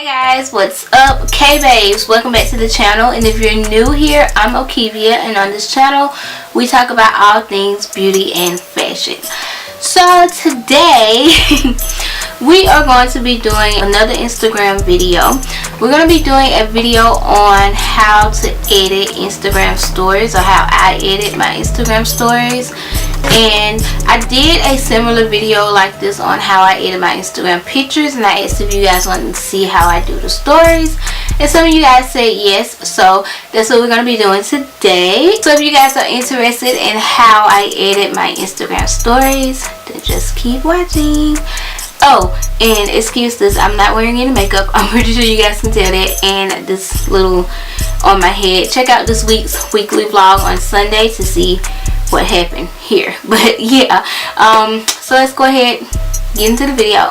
Hey guys, what's up? K-Babes, welcome back to the channel. And if you're new here, I'm Okivia, and on this channel we talk about all things beauty and fashion. So today we are going to be doing another Instagram video. We're going to be doing a video on how to edit Instagram stories, or how I edit my Instagram stories. And I did a similar video like this on how I edit my Instagram pictures, and I asked if you guys wanted to see how I do the stories, and some of you guys said yes, so that's what we're going to be doing today. So if you guys are interested in how I edit my Instagram stories, then just keep watching. Oh, and excuse this, I'm not wearing any makeup. I'm pretty sure you guys can tell that. And this little on my head. Check out this week's weekly vlog on Sunday to see what happened here. But yeah, so let's go ahead, get into the video.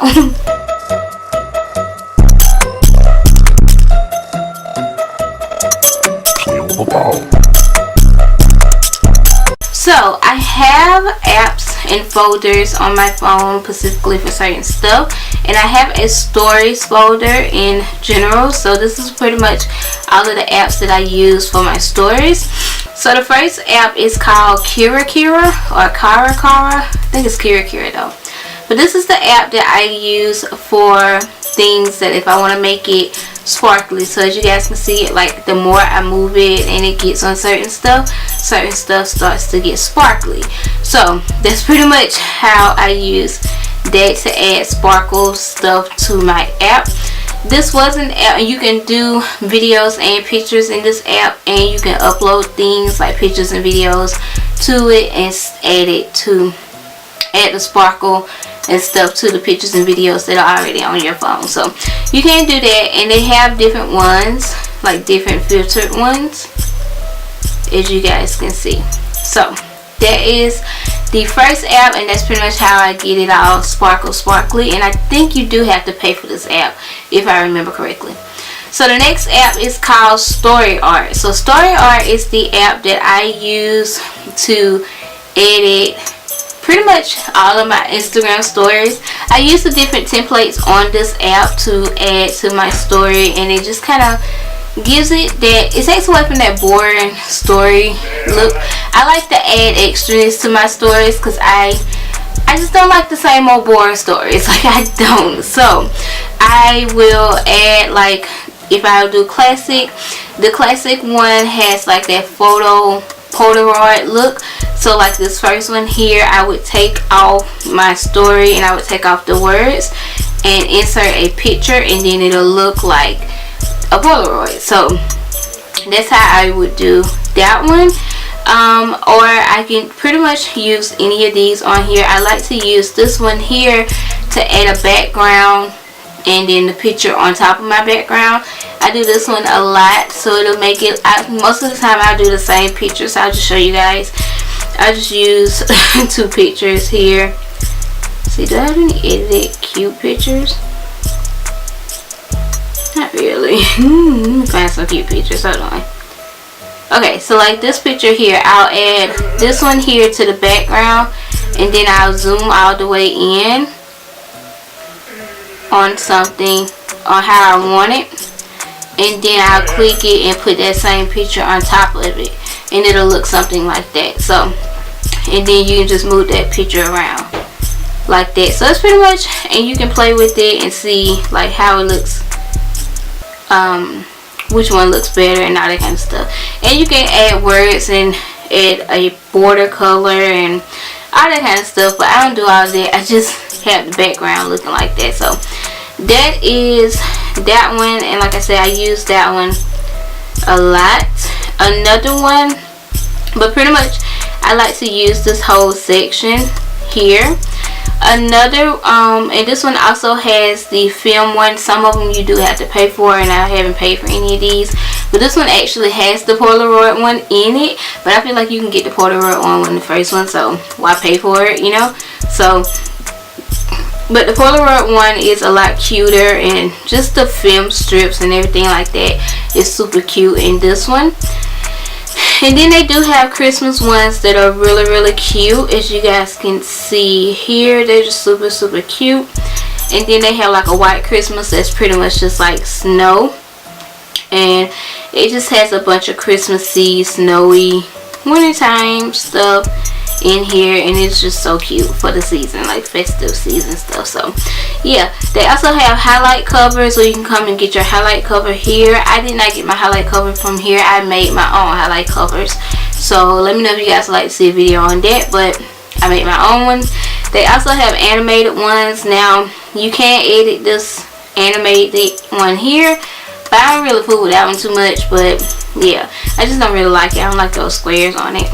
So I have apps and folders on my phone specifically for certain stuff, and I have a stories folder in general. So this is pretty much all of the apps that I use for my stories. So the first app is called KIRAKIRA or KIRAKIRA. I think it's KIRAKIRA though. But this is the app that I use for things that if I want to make it sparkly. So as you guys can see, it like the more I move it and it gets on certain stuff starts to get sparkly. So that's pretty much how I use that to add sparkle stuff to my app. This was an app, and you can do videos and pictures in this app, and you can upload things like pictures and videos to it and add the sparkle and stuff to the pictures and videos that are already on your phone. So you can do that, and they have different ones, like different filtered ones, as you guys can see. So that is the first app, and that's pretty much how I get it all sparkly. And I think you do have to pay for this app if I remember correctly. So the next app is called STORYART. So STORYART is the app that I use to edit pretty much all of my Instagram stories. I use the different templates on this app to add to my story, and it just kind of gives it that, it takes away from that boring story look. I like to add extraness to my stories because I just don't like the same old boring stories. Like, I don't. So I will add, like, if I do classic, the classic one has like that photo Polaroid look. So like this first one here, I would take off my story and I would take off the words and insert a picture, and then it'll look like a Polaroid. So that's how I would do that one. Or I can pretty much use any of these on here. I like to use this one here to add a background and then the picture on top of my background. I do this one a lot, so it'll make it, most of the time I do the same picture. So I'll just show you guys. I just use two pictures here. See, do I have any edited cute pictures? Not really. Let me find some cute pictures. Hold on. Okay, so like this picture here, I'll add this one here to the background, and then I'll zoom all the way in on something, on how I want it, and then I'll click it and put that same picture on top of it, and it'll look something like that. So, and then you can just move that picture around like that. So it's pretty much, and you can play with it and see like how it looks, which one looks better and all that kind of stuff. And you can add words and add a border color and all that kind of stuff, but I don't do all that. I just have the background looking like that. So that is that one, and like I said, I use that one a lot. Another one, but pretty much I like to use this whole section here. Another and this one also has the film one. Some of them you do have to pay for, and I haven't paid for any of these, but this one actually has the Polaroid one in it. But I feel like you can get the Polaroid one in the first one, so why pay for it, you know? So, but the Polaroid one is a lot cuter, and just the film strips and everything like that is super cute in this one. And then they do have Christmas ones that are really cute, as you guys can see here. They're just super cute. And then they have like a white Christmas that's pretty much just like snow. And it just has a bunch of Christmassy, snowy, wintertime stuff in here, and it's just so cute for the season, like festive season stuff. So yeah, they also have highlight covers, so you can come and get your highlight cover here. I did not get my highlight cover from here. I made my own highlight covers, so let me know if you guys would like to see a video on that, but I made my own ones. They also have animated ones. Now you can edit this animated one here, but I don't really fool with that one too much. But yeah, I just don't really like it. I don't like those squares on it.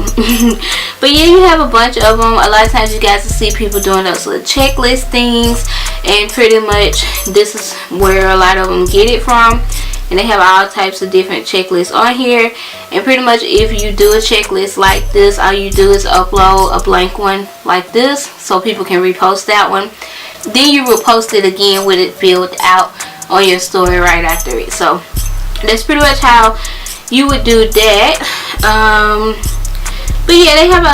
But yeah, you have a bunch of them. A lot of times you guys will see people doing those little checklist things, and pretty much this is where a lot of them get it from. And they have all types of different checklists on here. And pretty much if you do a checklist like this, all you do is upload a blank one like this, so people can repost that one. Then you will post it again with it filled out on your story right after it. So that's pretty much how you would do that. But yeah, they have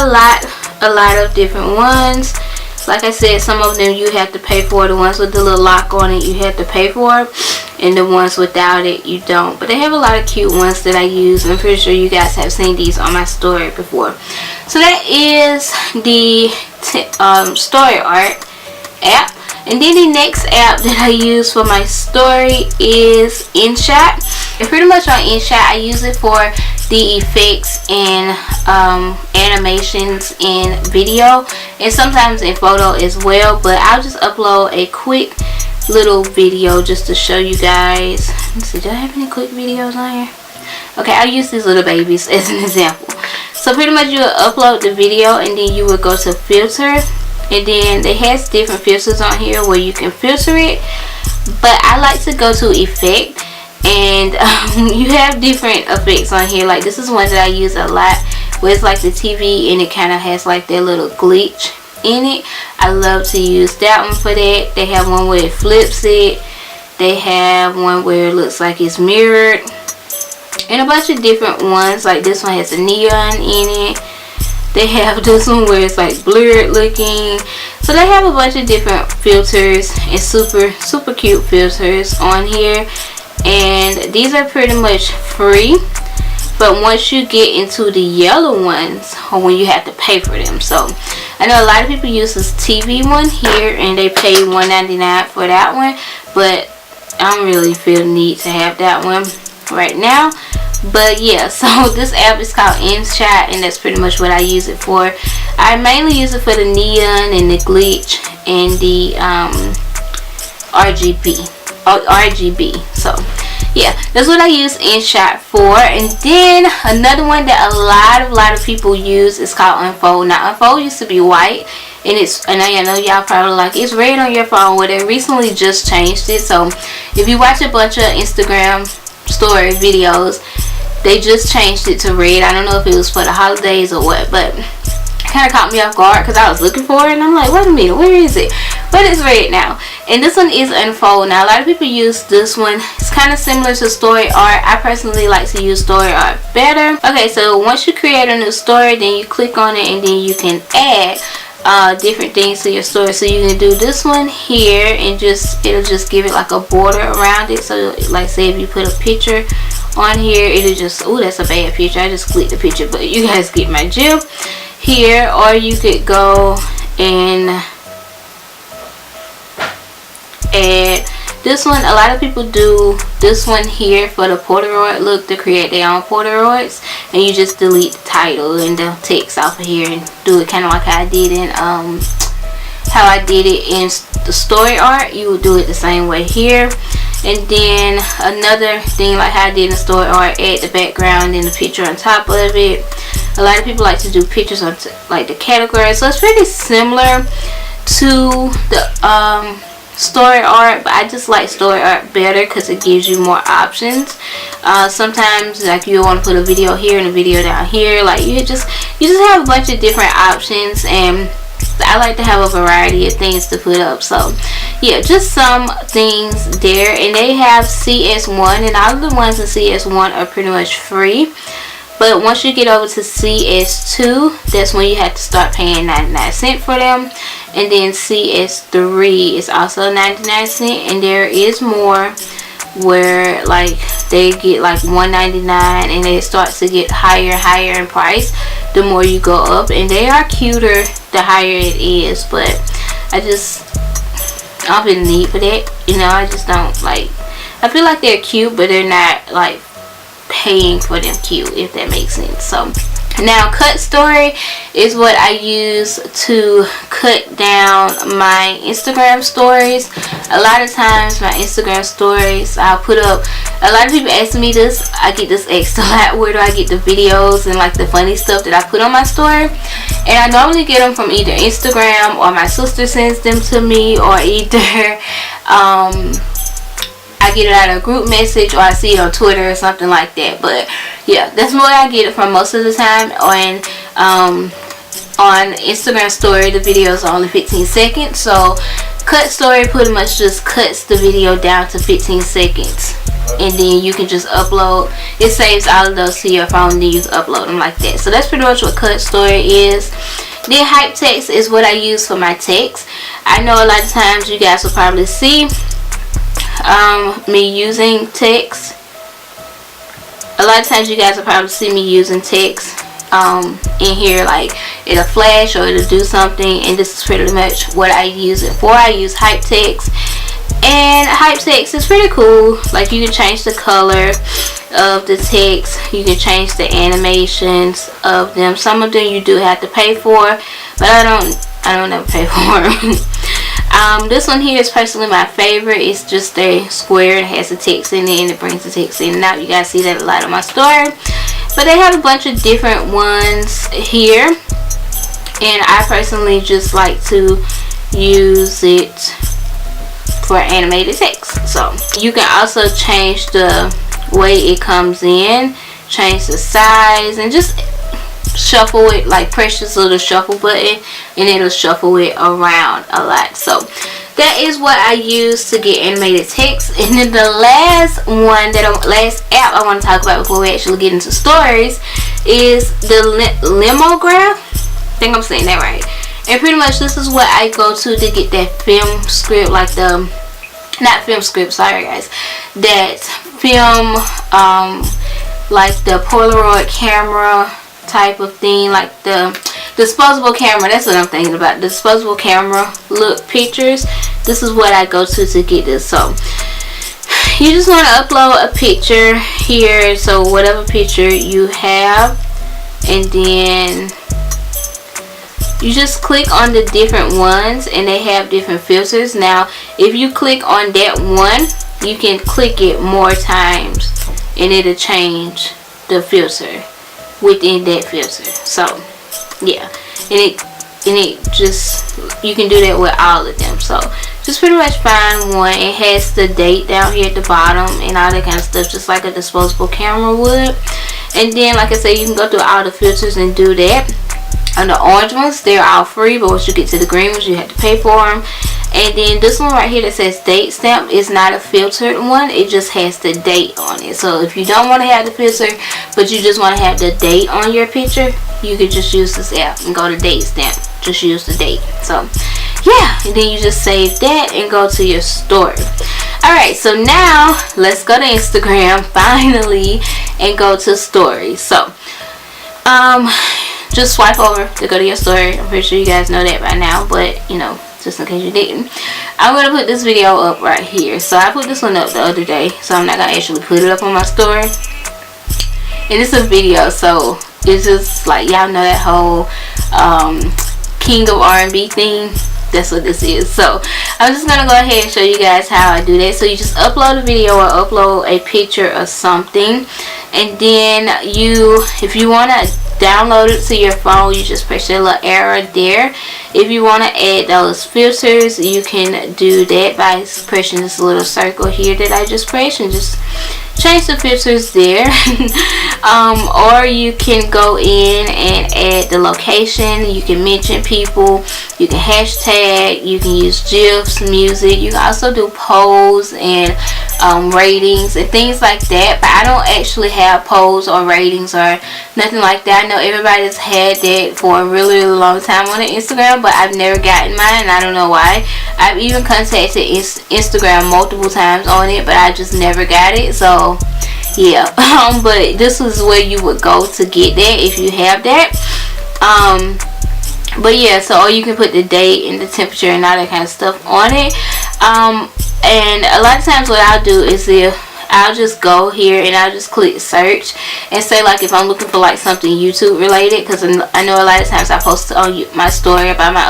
a lot of different ones. Like I said, some of them you have to pay for. The ones with the little lock on it you have to pay for, and the ones without it you don't. But they have a lot of cute ones that I use. I'm pretty sure you guys have seen these on my story before. So that is the STORYART app. And then the next app that I use for my story is InShot. And pretty much on InShot, I use it for the effects and animations in video, and sometimes in photo as well. But I'll just upload a quick little video just to show you guys. Let's see, do I have any quick videos on here? Okay, I'll use these little babies as an example. So pretty much you will upload the video, and then you will go to filter. And then it has different filters on here where you can filter it, but I like to go to effect, and you have different effects on here. Like this is one that I use a lot, where it's like the TV and it kind of has like that little glitch in it. I love to use that one for that. They have one where it flips it. They have one where it looks like it's mirrored, and a bunch of different ones. Like this one has a neon in it. They have this one where it's like blurred looking. So they have a bunch of different filters and super cute filters on here. And these are pretty much free. But once you get into the yellow ones, or when you have to pay for them. So I know a lot of people use this TV one here, and they pay $1.99 for that one. But I don't really feel the need to have that one right now. But yeah, so this app is called InShot, and that's pretty much what I use it for. I mainly use it for the neon and the glitch and the RGB. So yeah, that's what I use InShot for. And then another one that a lot of people use is called Unfold. Now Unfold used to be white, and I know y'all probably like it's red on your phone. Well, they recently just changed it. So if you watch a bunch of Instagram story videos, they just changed it to red. I don't know if it was for the holidays or what, but it kind of caught me off guard because I was looking for it, and I'm like, wait a minute, where is it? But it's red now. And this one is Unfold. Now a lot of people use this one. It's kind of similar to STORYART. I personally like to use STORYART better. Okay, so once you create a new story, then you click on it, and then you can add different things to your story. So you can do this one here, and it'll just give it like a border around it. So like say if you put a picture on here, it'll just, oh, that's a bad picture, I just clicked the picture, but you guys get my gist here. Or you could go and add this one. A lot of people do this one here for the Polaroid look, to create their own Polaroids, and you just delete the title and the text off of here and do it kind of like how I did in the STORYART. You would do it the same way here. And then another thing, like how I did in STORYART, add the background and the picture on top of it. A lot of people like to do pictures on like the category, so it's pretty similar to the STORYART, but I just like STORYART better because it gives you more options. Sometimes like you want to put a video here and a video down here, like you just have a bunch of different options, and I like to have a variety of things to put up. So yeah, just some things there. And they have CS1, and all of the ones in CS1 are pretty much free. But once you get over to CS2, that's when you have to start paying 99 cents for them. And then CS3 is also 99 cents. And there is more where like they get like $1.99, and they start to get higher and higher in price the more you go up. And they are cuter the higher it is, but I don't feel the need for that, you know. I just don't like, I feel like they're cute, but they're not like paying for them cute, if that makes sense. So now CutStory is what I use to cut down my Instagram stories. A lot of times my Instagram stories, I'll put up, a lot of people ask me this, I get this asked a lot, where do I get the videos and like the funny stuff that I put on my story? And I normally get them from either Instagram, or my sister sends them to me, or either I get it out of a group message, or I see it on Twitter or something like that. But yeah, that's where I get it from most of the time. On Instagram story, the videos are only 15 seconds. So CutStory pretty much just cuts the video down to 15 seconds. And then you can just upload. It saves all of those to your phone, then you can upload them like that. So that's pretty much what CutStory is. Then HypeText is what I use for my text. I know a lot of times you guys will probably see me using text. A lot of times you guys will probably see me using text in here, like it'll flash or it'll do something, and this is pretty much what I use it for. I use HypeText, and HypeText is pretty cool. Like, you can change the color of the text, you can change the animations of them. Some of them you do have to pay for, but I don't ever pay for them. This one here is personally my favorite. It's just a square, it has the text in it, and it brings the text in and out. You guys see that a lot on my story. But they have a bunch of different ones here, and I personally just like to use it for animated text. So you can also change the way it comes in, change the size, and just shuffle it, like press this little shuffle button and it'll shuffle it around a lot. So that is what I use to get animated text. And then the last app I want to talk about before we actually get into stories is the LOMOGRAPH. I think I'm saying that right. And pretty much this is what I go to get that film script, like the, not film script, sorry guys, that film, like the Polaroid camera type of thing, like the disposable camera. That's what I'm thinking about, disposable camera look pictures. This is what I go to get this. So you just want to upload a picture here, so whatever picture you have, and then you just click on the different ones, and they have different filters. Now if you click on that one, you can click it more times and it'll change the filter within that filter. So yeah, and it just, you can do that with all of them. So just pretty much find one. It has the date down here at the bottom and all that kind of stuff, just like a disposable camera would. And then like I said, you can go through all the filters and do that. And the orange ones, they're all free, but once you get to the green ones, you have to pay for them. And then this one right here that says date stamp is not a filtered one, it just has the date on it. So if you don't want to have the filter, but you just want to have the date on your picture, you could just use this app and go to date stamp, just use the date. So yeah, and then you just save that and go to your story. Alright, so now let's go to Instagram finally and go to stories. So just swipe over to go to your story. I'm pretty sure you guys know that by now, but you know, just in case you didn't, I'm gonna put this video up right here. So I put this one up the other day, so I'm not gonna actually put it up on my story. And it's a video, so it's just like, y'all know that whole King of R&B thing. That's what this is. So I'm just gonna go ahead and show you guys how I do that. So you just upload a video or upload a picture or something, and then if you want to download it to your phone, you just press that little arrow there, If you want to add those filters, you can do that by pressing this little circle here that I just pressed and just change the filters there. Or you can go in and add the location. You can mention people, you can hashtag, you can use GIFs, music. You can also do polls and ratings and things like that, but I don't actually have polls or ratings or nothing like that. I know everybody's had that for a really, really long time on Instagram, but I've never gotten mine, and I don't know why. I've even contacted Instagram multiple times on it, but I just never got it. So yeah, but this is where you would go to get that if you have that. But yeah, so or you can put the date and the temperature and all that kind of stuff on it. And a lot of times what I'll do is I'll just go here and I'll just click search and say, like, if I'm looking for like something YouTube related, because I know a lot of times I post on my story about my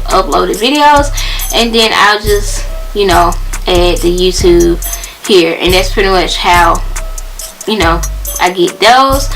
uploaded videos, and then I'll just, you know, add the YouTube here, and that's pretty much how, you know, I get those.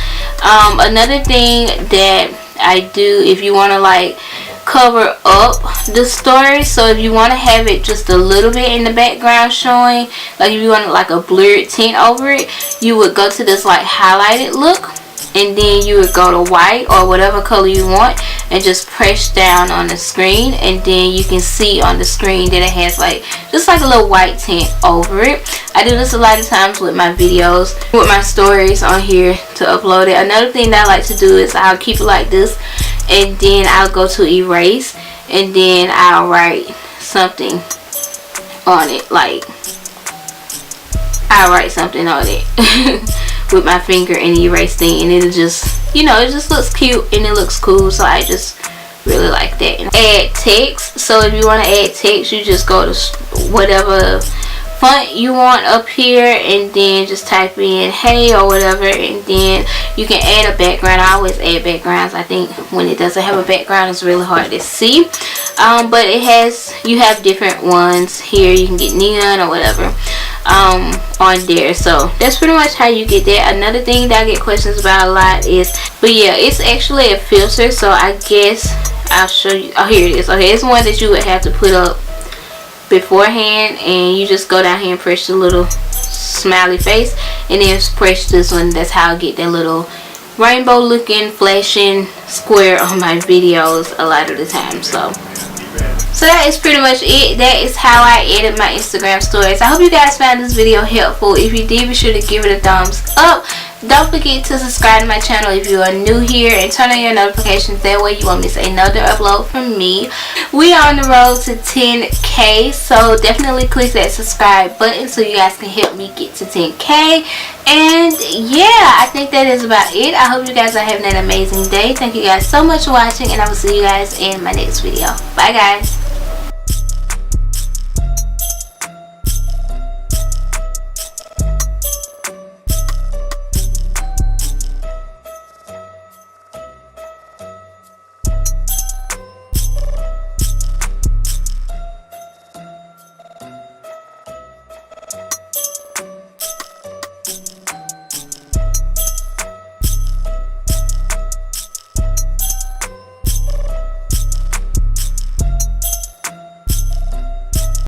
Another thing that I do, if you want to like cover up the story, so if you want to have it just a little bit in the background showing, like if you want like a blurred tint over it, you would go to this like highlighted look, and then you would go to white or whatever color you want and just press down on the screen, and then you can see on the screen that it has like just like a little white tint over it. I do this a lot of times with my videos, with my stories on here to upload it. Another thing that I like to do is I'll keep it like this, and then I'll go to erase, and then I'll write something on it, like I'll write something on it with my finger and erase thing, and it'll just, you know, it just looks cute and it looks cool. So I just really like that. And add text. So if you want to add text, you just go to whatever font you want up here, and then just type in hey or whatever, and then you can add a background. I always add backgrounds. I think when it doesn't have a background, it's really hard to see, but it has, you have different ones here. You can get neon or whatever on there. So that's pretty much how you get that. Another thing that I get questions about a lot is, but yeah, it's actually a filter, so I guess I'll show you. Oh, here it is. Okay, it's one that you would have to put up beforehand, and you just go down here and press the little smiley face, and then press this one. That's how I get that little rainbow looking flashing square on my videos a lot of the time. So that is pretty much it. That is how I edit my Instagram stories. I hope you guys found this video helpful. If you did, be sure to give it a thumbs up. Don't forget to subscribe to my channel if you are new here, and turn on your notifications. That way you won't miss another upload from me. We are on the road to 10K, so definitely click that subscribe button so you guys can help me get to 10K. And yeah, I think that is about it. I hope you guys are having an amazing day. Thank you guys so much for watching, and I will see you guys in my next video. Bye guys.